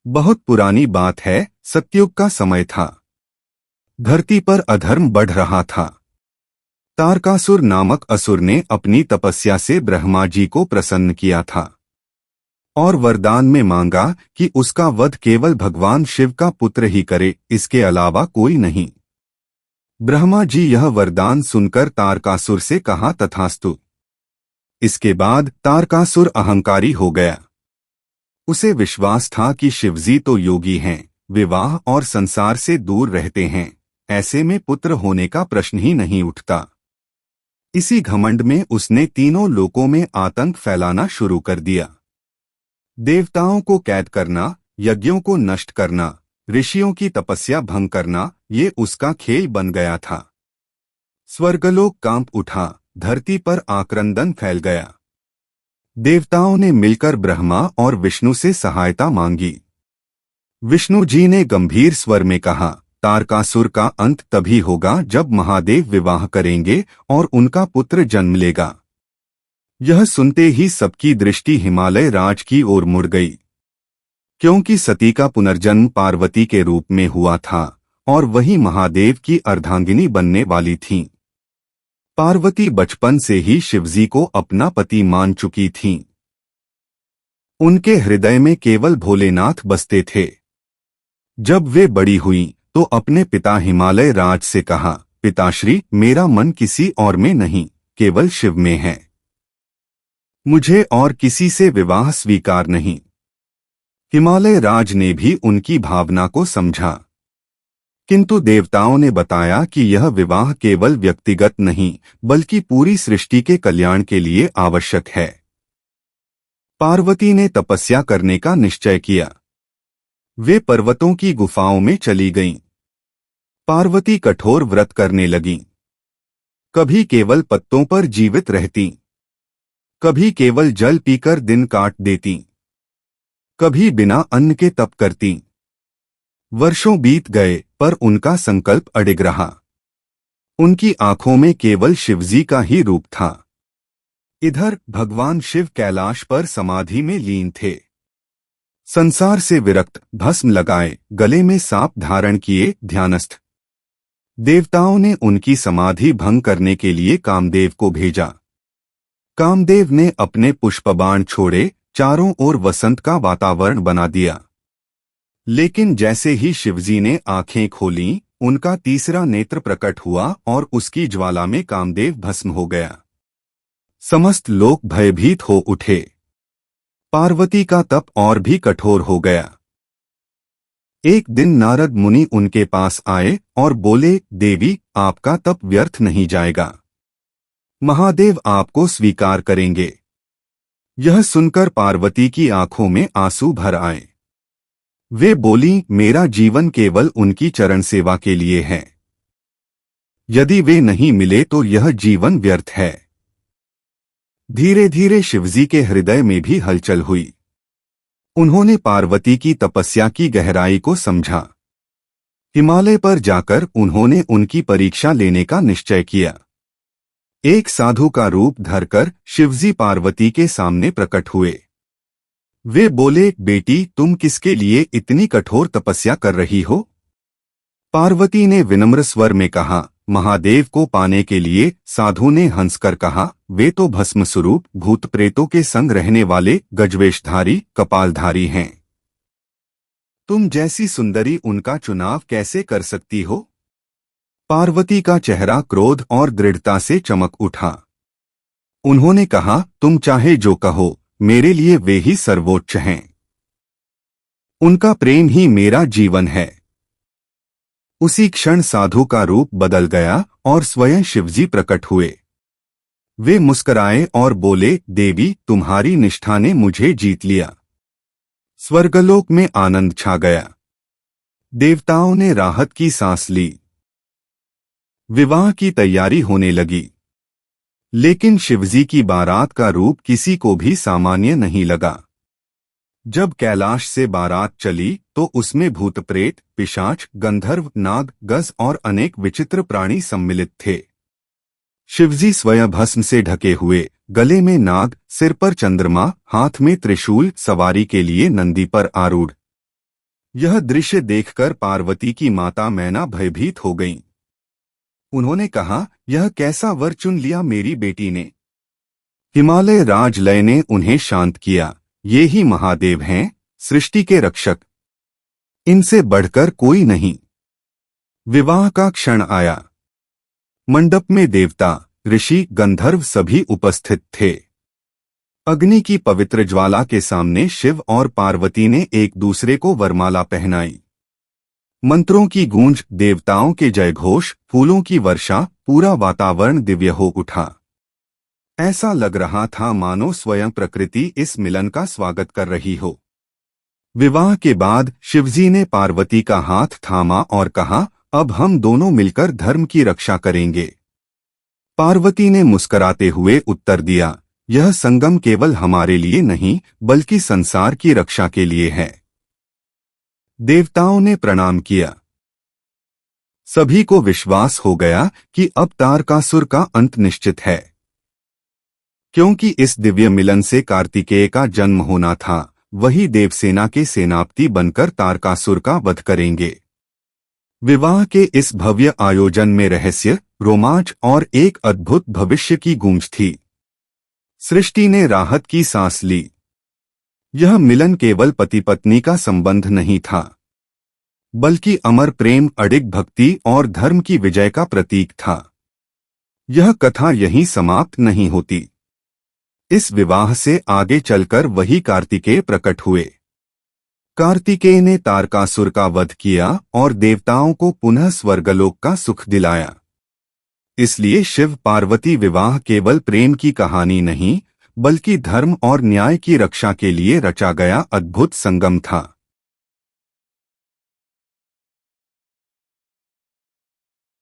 बहुत पुरानी बात है। सतयुग का समय था। धरती पर अधर्म बढ़ रहा था। तारकासुर नामक असुर ने अपनी तपस्या से ब्रह्मा जी को प्रसन्न किया था और वरदान में मांगा कि उसका वध केवल भगवान शिव का पुत्र ही करे, इसके अलावा कोई नहीं। ब्रह्मा जी यह वरदान सुनकर तारकासुर से कहा, तथास्तु। इसके बाद तारकासुर अहंकारी हो गया। उसे विश्वास था कि शिवजी तो योगी हैं, विवाह और संसार से दूर रहते हैं, ऐसे में पुत्र होने का प्रश्न ही नहीं उठता। इसी घमंड में उसने तीनों लोकों में आतंक फैलाना शुरू कर दिया। देवताओं को कैद करना, यज्ञों को नष्ट करना, ऋषियों की तपस्या भंग करना, ये उसका खेल बन गया था। स्वर्गलोक कांप उठा, धरती पर आक्रंदन फैल गया। देवताओं ने मिलकर ब्रह्मा और विष्णु से सहायता मांगी। विष्णु जी ने गंभीर स्वर में कहा, तारकासुर का अंत तभी होगा जब महादेव विवाह करेंगे और उनका पुत्र जन्म लेगा। यह सुनते ही सबकी दृष्टि हिमालय राज की ओर मुड़ गई, क्योंकि सती का पुनर्जन्म पार्वती के रूप में हुआ था और वही महादेव की अर्धांगिनी बनने वाली थीं। पार्वती बचपन से ही शिवजी को अपना पति मान चुकी थीं। उनके हृदय में केवल भोलेनाथ बसते थे। जब वे बड़ी हुईं तो अपने पिता हिमालय राज से कहा, पिताश्री, मेरा मन किसी और में नहीं, केवल शिव में है। मुझे और किसी से विवाह स्वीकार नहीं। हिमालय राज ने भी उनकी भावना को समझा, किंतु देवताओं ने बताया कि यह विवाह केवल व्यक्तिगत नहीं बल्कि पूरी सृष्टि के कल्याण के लिए आवश्यक है। पार्वती ने तपस्या करने का निश्चय किया। वे पर्वतों की गुफाओं में चली गईं। पार्वती कठोर व्रत करने लगीं। कभी केवल पत्तों पर जीवित रहतीं, कभी केवल जल पीकर दिन काट देतीं, कभी बिना अन्न के तप करतीं। वर्षों बीत गए पर उनका संकल्प अडिग रहा। उनकी आंखों में केवल शिवजी का ही रूप था। इधर भगवान शिव कैलाश पर समाधि में लीन थे। संसार से विरक्त, भस्म लगाए, गले में सांप धारण किए, ध्यानस्थ। देवताओं ने उनकी समाधि भंग करने के लिए कामदेव को भेजा। कामदेव ने अपने पुष्पबाण छोड़े, चारों ओर वसंत का वातावरण बना दिया। लेकिन जैसे ही शिवजी ने आंखें खोलीं, उनका तीसरा नेत्र प्रकट हुआ और उसकी ज्वाला में कामदेव भस्म हो गया। समस्त लोग भयभीत हो उठे। पार्वती का तप और भी कठोर हो गया। एक दिन नारद मुनि उनके पास आए और बोले, देवी, आपका तप व्यर्थ नहीं जाएगा। महादेव आपको स्वीकार करेंगे। यह सुनकर पार्वती की आंखों में आंसू भर आए। वे बोली, मेरा जीवन केवल उनकी चरण सेवा के लिए है। यदि वे नहीं मिले तो यह जीवन व्यर्थ है। धीरे धीरे शिवजी के हृदय में भी हलचल हुई। उन्होंने पार्वती की तपस्या की गहराई को समझा। हिमालय पर जाकर उन्होंने उनकी परीक्षा लेने का निश्चय किया। एक साधु का रूप धरकर शिवजी पार्वती के सामने प्रकट हुए। वे बोले, बेटी, तुम किसके लिए इतनी कठोर तपस्या कर रही हो? पार्वती ने विनम्र स्वर में कहा, महादेव को पाने के लिए। साधु ने हंसकर कहा, वे तो भस्म स्वरूप भूत प्रेतों के संग रहने वाले गजवेशधारी कपालधारी हैं। तुम जैसी सुंदरी उनका चुनाव कैसे कर सकती हो? पार्वती का चेहरा क्रोध और दृढ़ता से चमक उठा। उन्होंने कहा, तुम चाहे जो कहो, मेरे लिए वे ही सर्वोच्च हैं। उनका प्रेम ही मेरा जीवन है। उसी क्षण साधु का रूप बदल गया और स्वयं शिवजी प्रकट हुए। वे मुस्कुराए और बोले, देवी, तुम्हारी निष्ठा ने मुझे जीत लिया। स्वर्गलोक में आनंद छा गया। देवताओं ने राहत की सांस ली। विवाह की तैयारी होने लगी। लेकिन शिवजी की बारात का रूप किसी को भी सामान्य नहीं लगा। जब कैलाश से बारात चली तो उसमें भूत प्रेत, पिशाच, गंधर्व, नाग, गज और अनेक विचित्र प्राणी सम्मिलित थे। शिवजी स्वयं भस्म से ढके हुए, गले में नाग, सिर पर चंद्रमा, हाथ में त्रिशूल, सवारी के लिए नंदी पर आरूढ़। यह दृश्य देखकर पार्वती की माता मैना भयभीत हो गईं। उन्होंने कहा, यह कैसा वर चुन लिया मेरी बेटी ने। हिमालय राजलय ने उन्हें शांत किया, ये ही महादेव हैं, सृष्टि के रक्षक। इनसे बढ़कर कोई नहीं। विवाह का क्षण आया। मंडप में देवता, ऋषि, गंधर्व सभी उपस्थित थे। अग्नि की पवित्र ज्वाला के सामने शिव और पार्वती ने एक दूसरे को वरमाला पहनाई। मंत्रों की गूंज, देवताओं के जयघोष, फूलों की वर्षा, पूरा वातावरण दिव्य हो उठा। ऐसा लग रहा था मानो स्वयं प्रकृति इस मिलन का स्वागत कर रही हो। विवाह के बाद शिवजी ने पार्वती का हाथ थामा और कहा, अब हम दोनों मिलकर धर्म की रक्षा करेंगे। पार्वती ने मुस्कुराते हुए उत्तर दिया, यह संगम केवल हमारे लिए नहीं बल्कि संसार की रक्षा के लिए है। देवताओं ने प्रणाम किया। सभी को विश्वास हो गया कि अब तारकासुर का अंत निश्चित है, क्योंकि इस दिव्य मिलन से कार्तिकेय का जन्म होना था। वही देवसेना के सेनापति बनकर तारकासुर का वध करेंगे। विवाह के इस भव्य आयोजन में रहस्य, रोमांच और एक अद्भुत भविष्य की गूंज थी। सृष्टि ने राहत की सांस ली। यह मिलन केवल पति पत्नी का संबंध नहीं था, बल्कि अमर प्रेम, अडिग भक्ति और धर्म की विजय का प्रतीक था। यह कथा यहीं समाप्त नहीं होती। इस विवाह से आगे चलकर वही कार्तिकेय प्रकट हुए। कार्तिकेय ने तारकासुर का वध किया और देवताओं को पुनः स्वर्गलोक का सुख दिलाया। इसलिए शिव पार्वती विवाह केवल प्रेम की कहानी नहीं, बल्कि धर्म और न्याय की रक्षा के लिए रचा गया अद्भुत संगम था।